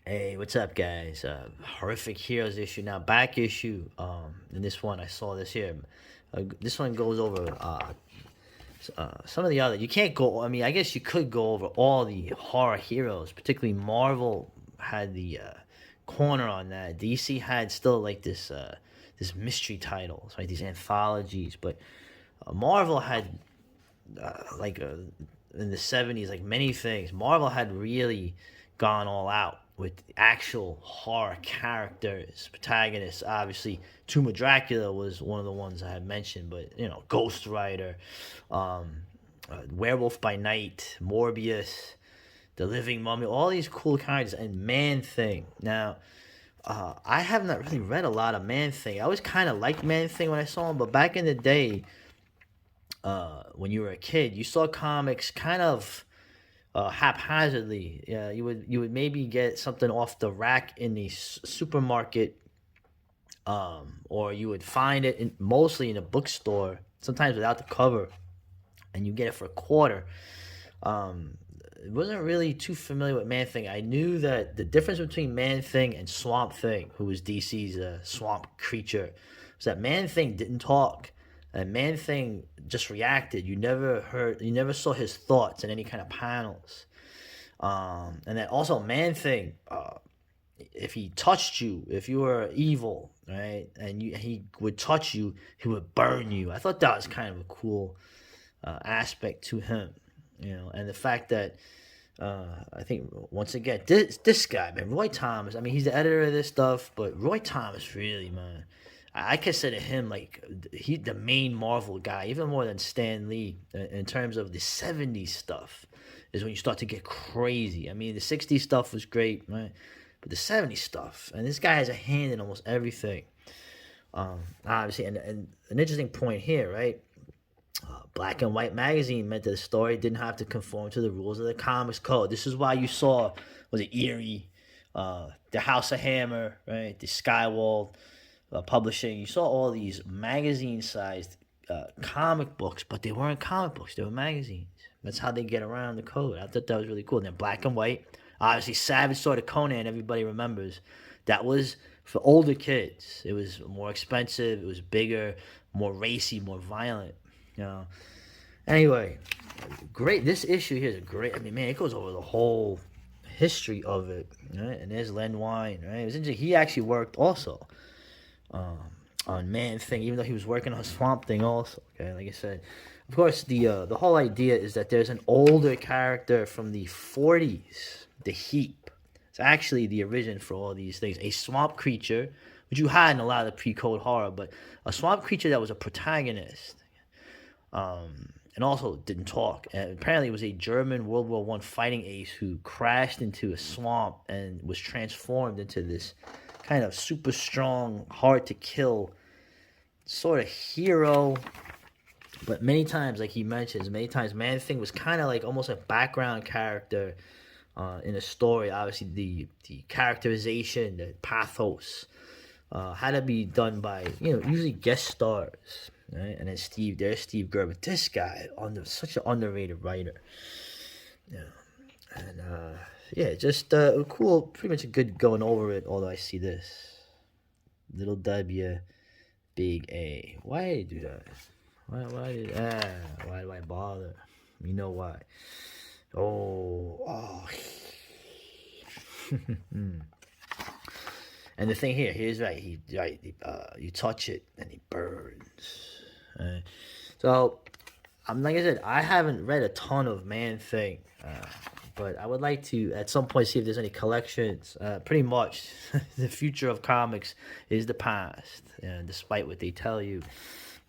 Hey, what's up, guys? Horrific Heroes issue now, back issue. In this one I saw this here. This one goes over some of the other. You can't go. I mean, I guess you could go over all the horror heroes. Particularly Marvel had the corner on that. DC had still like this mystery titles, right? These anthologies, but Marvel had like in the 70s, like many things, Marvel had really gone all out with actual horror characters, protagonists. Obviously, Tomb of Dracula was one of the ones I had mentioned, but Ghost Rider, Werewolf by Night, Morbius, The Living Mummy, all these cool characters, and Man Thing. Now, I have not really read a lot of Man Thing. I always kind of liked Man Thing when I saw him, but back in the day, when you were a kid, you saw comics kind of haphazardly. Yeah, you would maybe get something off the rack in the supermarket, or you would find it mostly in a bookstore, sometimes without the cover, and you get it for a quarter. Um, I wasn't really too familiar with Man Thing. I knew that the difference between Man Thing and Swamp Thing, who was DC's swamp creature, was that Man Thing didn't talk, and Man Thing just reacted. You never saw his thoughts in any kind of panels. And then also Man Thing, if he touched you, if you were evil, right, and he would touch you, he would burn you. I thought that was kind of a cool aspect to him, and the fact that I think once again this guy, man, Roy Thomas. I mean, he's the editor of this stuff, but Roy Thomas really, man, I consider him like he the main Marvel guy, even more than Stan Lee in terms of the '70s stuff. Is when you start to get crazy. I mean, the '60s stuff was great, right? But the '70s stuff, and this guy has a hand in almost everything. Obviously, and an interesting point here, right? Black and white magazine meant that the story didn't have to conform to the rules of the comics code. This is why you saw, was it Eerie, the House of Hammer, right? The Skywald Publishing. You saw all these magazine-sized comic books, but they weren't comic books; they were magazines. That's how they get around the code. I thought that was really cool. And then black and white. Obviously, Savage Sword of Conan. Everybody remembers that was for older kids. It was more expensive. It was bigger, more racy, more violent. You know. Anyway, great. This issue here is a great. I mean, man, it goes over the whole history of it, right? And there's Len Wein, right? It was interesting. He actually worked also um, on Man Thing, even though he was working on Swamp Thing also. Okay, like I said, of course, the whole idea is that there's an older character from the '40s, the Heap. It's actually the origin for all these things. A swamp creature, which you had in a lot of the pre-code horror, but a swamp creature that was a protagonist, and also didn't talk. And apparently, it was a German World War One fighting ace who crashed into a swamp and was transformed into this kind of super strong, hard to kill sort of hero. But many times, like he mentions, many times Man Thing was kind of like almost a background character in a story. Obviously, the characterization, the pathos, had to be done by usually guest stars, right? And then there's Steve Gerber. This guy such an underrated writer, yeah. And yeah, just cool. Pretty much a good going over it. Although I see this little W, big A. Why did I do that? Why do I bother? You know why? Oh. And the thing here, here's right. You touch it and it burns. Right? So, like I said, I haven't read a ton of Man Thing, but I would like to at some point see if there's any collections. Pretty much, the future of comics is the past, and despite what they tell you,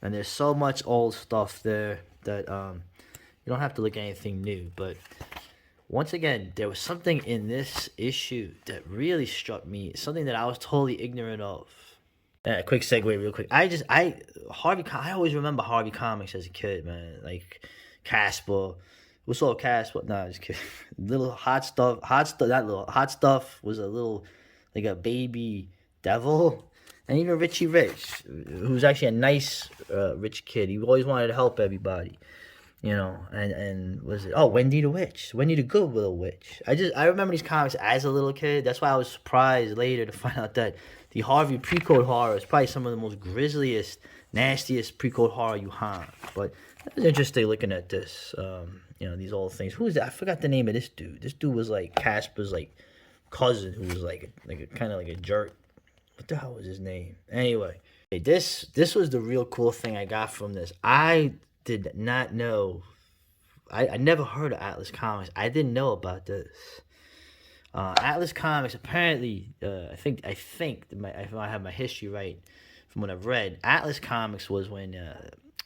and there's so much old stuff there that you don't have to look at anything new, but once again, there was something in this issue that really struck me. Something that I was totally ignorant of. Quick segue, real quick. I always remember Harvey Comics as a kid, man. Like Casper. We saw Casper. Nah, just kidding. Little hot stuff. Hot stuff. That little hot stuff was a little, like a baby devil. And even Richie Rich, who's actually a nice rich kid. He always wanted to help everybody. and was it, oh, Wendy the Witch, Wendy the Good Little Witch. I remember these comics as a little kid. That's why I was surprised later to find out that the Harvey pre-code horror is probably some of the most grisliest, nastiest pre-code horror you have. But it was interesting looking at this. These old things. Who is that? I forgot the name of this dude. This dude was like Casper's like cousin, who was like a kind of like a jerk. What the hell was his name? Anyway, this was the real cool thing I got from this. I did not know. I never heard of Atlas Comics. I didn't know about this. Atlas Comics apparently, I think if I have my history right from what I've read, Atlas Comics was when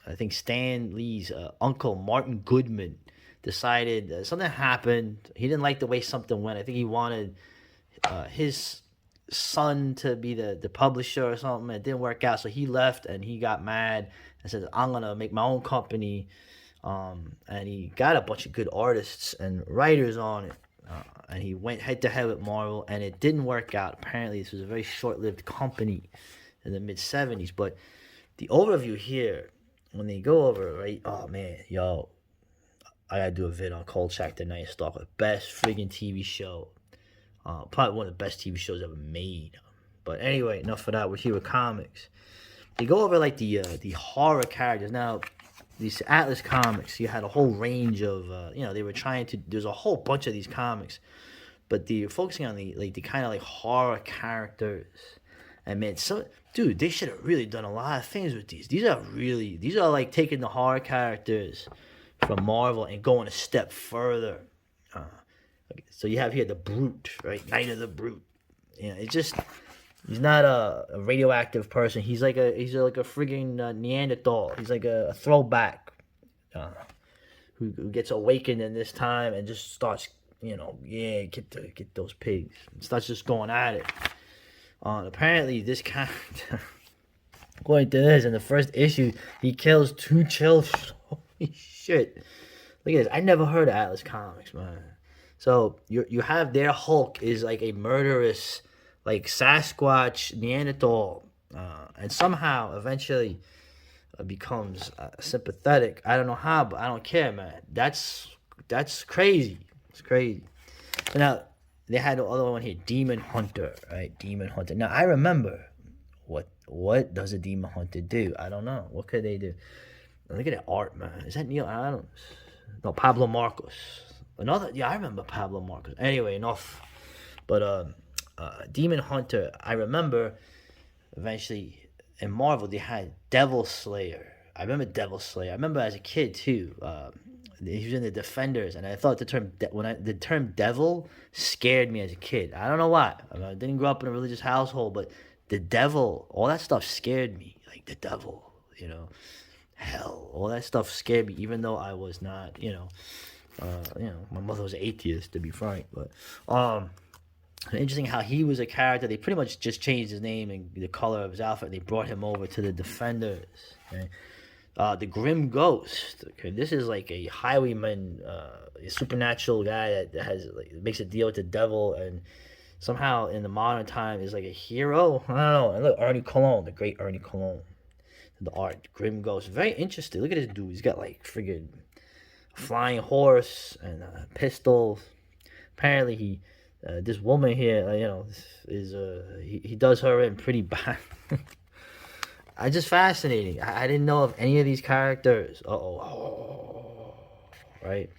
I think Stan Lee's uncle Martin Goodman decided something happened. He didn't like the way something went. I think he wanted his son to be the publisher or something. It didn't work out, so he left and he got mad and said, I'm gonna make my own company. And he got a bunch of good artists and writers on it, and he went head to head with Marvel, and it didn't work out. Apparently this was a very short-lived company in the mid-70s. But the overview here, when they go over it, right, oh man, yo, I gotta do a vid on Kolchak the Night Stalker, best friggin' TV show. Probably one of the best TV shows ever made. But anyway, enough of that. We're here with comics. They go over like the horror characters. Now, these Atlas Comics, you had a whole range of, they were trying to. There's a whole bunch of these comics, but they're focusing on the kind of like horror characters. And man, dude, they should have really done a lot of things with these. These are like taking the horror characters from Marvel and going a step further. So you have here the Brute, right? Night of the Brute. He's not a radioactive person. He's like a friggin' Neanderthal. He's like a throwback who gets awakened in this time and just starts, get those pigs. And starts just going at it. Apparently, this character, according to this, in the first issue, he kills 2 children. Holy shit! Look at this. I never heard of Atlas Comics, man. So you have their Hulk is like a murderous, like Sasquatch Neanderthal, and somehow eventually becomes sympathetic. I don't know how, but I don't care, man. That's crazy. It's crazy. So now they had the other one here, Demon Hunter, right? Demon Hunter. Now I remember what does a Demon Hunter do? I don't know. What could they do? Look at that art, man. Is that Neil Adams? No, Pablo Marcos. I remember Pablo Marcos. Anyway, enough. But Demon Hunter, I remember eventually in Marvel they had Devil Slayer. I remember Devil Slayer. I remember as a kid too. He was in the Defenders, and I thought the term devil scared me as a kid. I don't know why. I didn't grow up in a religious household, but the devil, all that stuff scared me. Like the devil, hell, all that stuff scared me. Even though I was not, my mother was an atheist, to be frank. But interesting how he was a character. They pretty much just changed his name and the color of his outfit. They brought him over to the Defenders. Okay? The Grim Ghost. Okay, this is like a highwayman, a supernatural guy that makes a deal with the devil, and somehow in the modern time is like a hero. I don't know. And look, Ernie Colon, the great Ernie Colon, the art, Grim Ghost. Very interesting. Look at this dude. He's got like friggin' flying horse and pistols. Apparently this woman here, is he does her in pretty bad. I just fascinating. I didn't know of any of these characters. Right.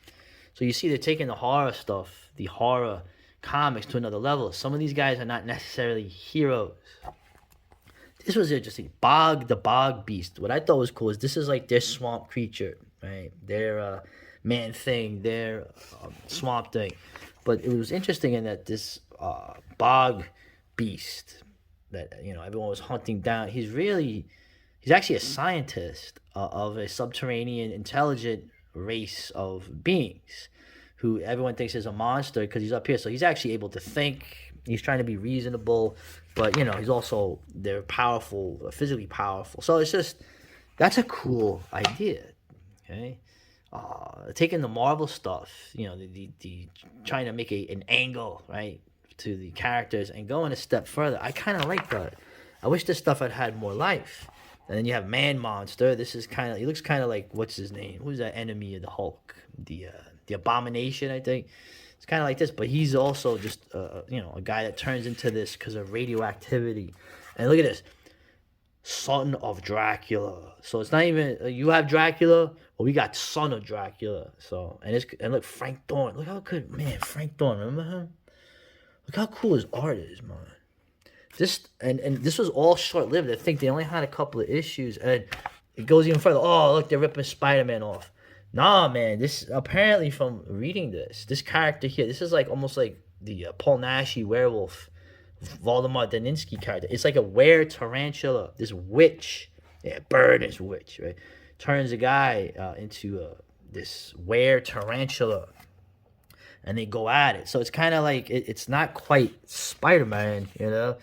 So you see, they're taking the horror stuff, the horror comics, to another level. Some of these guys are not necessarily heroes. This was interesting. The Bog Beast. What I thought was cool is this is like their swamp creature, right? Their man thing, their swamp thing. But it was interesting in that this Bog Beast that everyone was hunting down, he's actually a scientist of a subterranean intelligent race of beings who everyone thinks is a monster because he's up here. So he's actually able to think. He's trying to be reasonable, but they're powerful, physically powerful. So that's a cool idea. Okay. Taking the Marvel stuff, the trying to make an angle, right, to the characters and going a step further. I kind of like that. I wish this stuff had more life. And then you have Man Monster. This is kind of, he looks kind of like, what's his name? Who's that enemy of the Hulk? The Abomination, I think. It's kind of like this, but he's also just a guy that turns into this because of radioactivity. And look at this, son of Dracula. So it's not even you have Dracula, well, we got son of Dracula. So and look, Frank Thorne. Look how good, man, Frank Thorne. Remember him? Look how cool his art is, man. This and this was all short lived. I think they only had a couple of issues, and it goes even further. Oh, look, they're ripping Spider-Man off. Nah, man. This apparently, from reading this character here, this is like almost like the Paul Naschy werewolf, Voldemort Daninsky character. It's like a were tarantula. This witch, yeah, bird is witch, right? Turns a guy into this were tarantula, and they go at it. So it's kind of like it's not quite Spider-Man, you know.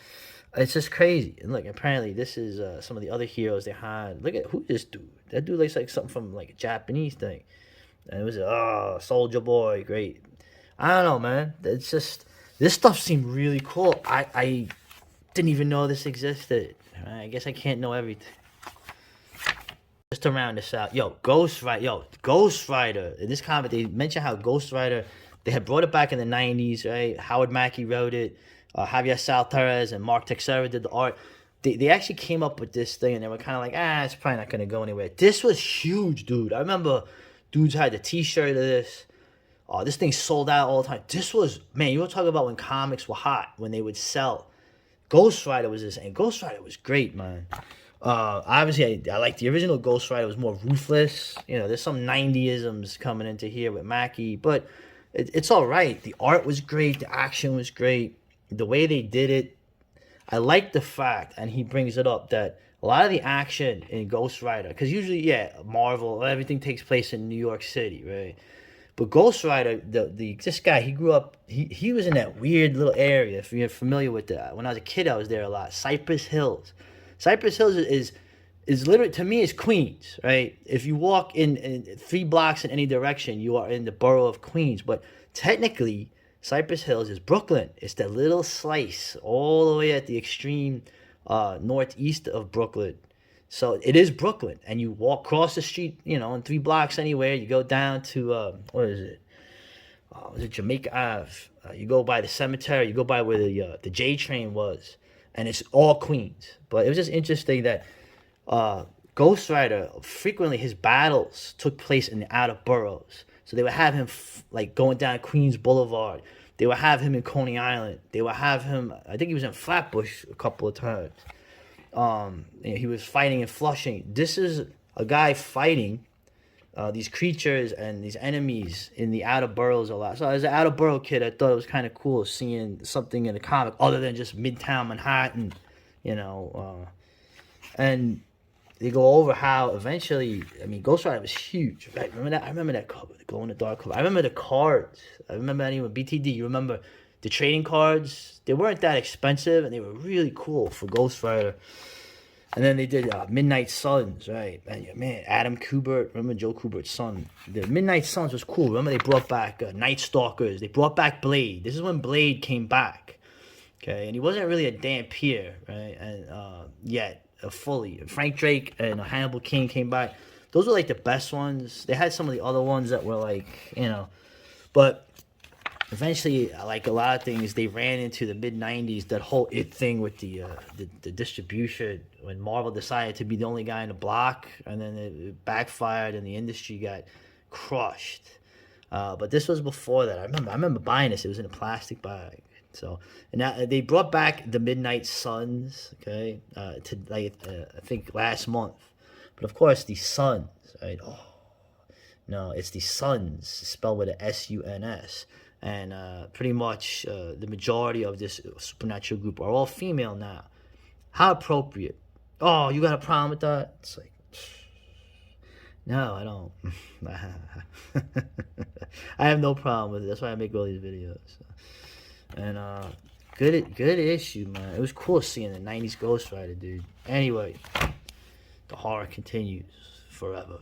It's just crazy. And look, apparently this is some of the other heroes they had. Look at who this dude. That dude looks like something from like a Japanese thing. And it was Soldier Boy, great. I don't know, man. It's just this stuff seemed really cool. I didn't even know this existed. I guess I can't know everything. Just to round this out, Ghost Rider. In this comic, they mentioned how Ghost Rider, they had brought it back in the 90s, right? Howard Mackie wrote it. Javier Saltarez and Mark Texeira did the art. They actually came up with this thing, and they were kind of like, it's probably not going to go anywhere. This was huge, dude. I remember dudes had the T-shirt of this. This thing sold out all the time. This was, man, you were talking about when comics were hot, when they would sell. Ghost Rider was this, and Ghost Rider was great, man. Obviously, I like the original Ghost Rider. It was more ruthless. You know, there's some 90isms coming into here with Mackie, but it's all right. The art was great. The action was great. The way they did it, I like the fact, and he brings it up, that a lot of the action in Ghost Rider, because usually, Marvel, everything takes place in New York City, right? But Ghost Rider, this guy, he grew up, he was in that weird little area, if you're familiar with that. When I was a kid, I was there a lot. Cypress Hills. Cypress Hills is literally, to me, is Queens, right? If you walk in 3 blocks in any direction, you are in the borough of Queens. But technically, Cypress Hills is Brooklyn. It's that little slice all the way at the extreme northeast of Brooklyn. So it is Brooklyn. And you walk across the street, in 3 blocks anywhere. You go down to, what is it? Was it Jamaica Ave? You go by the cemetery. You go by where the J train was. And it's all Queens. But it was just interesting that Ghost Rider, frequently his battles took place in the outer boroughs. So they would have him going down Queens Boulevard. They would have him in Coney Island. They would have him, I think he was in Flatbush a couple of times. He was fighting in Flushing. This is a guy fighting these creatures and these enemies in the outer boroughs a lot. So as an outer borough kid, I thought it was kind of cool seeing something in the comic other than just Midtown Manhattan, and they go over how eventually, Ghost Rider was huge, right? I remember that cover, the glow-in-the-dark cover. I remember the cards. I remember anyway, BTD. You remember the trading cards? They weren't that expensive, and they were really cool for Ghost Rider. And then they did Midnight Suns, right? And man, Adam Kubert, remember Joe Kubert's son? The Midnight Suns was cool. Remember they brought back Night Stalkers. They brought back Blade. This is when Blade came back, okay? And he wasn't really a Dampier, right? And yet. Fully. Frank Drake and Hannibal King came back. Those were like the best ones. They had some of the other ones that were like, but eventually, like a lot of things, they ran into the mid-90s, that whole it thing with the distribution, when Marvel decided to be the only guy in the block, and then it backfired and the industry got crushed. But this was before that. I remember buying this. It was in a plastic bag. So, and now they brought back the Midnight Suns, okay, to I think last month. But of course, the Suns, right? Oh, no, it's the Suns, spelled with a S-U-N-S. And pretty much the majority of this supernatural group are all female now. How appropriate. Oh, you got a problem with that? It's like, no, I don't. I have no problem with it. That's why I make all these videos. So. And good issue, man. It was cool seeing the 90s Ghost Rider, dude. Anyway, the horror continues forever.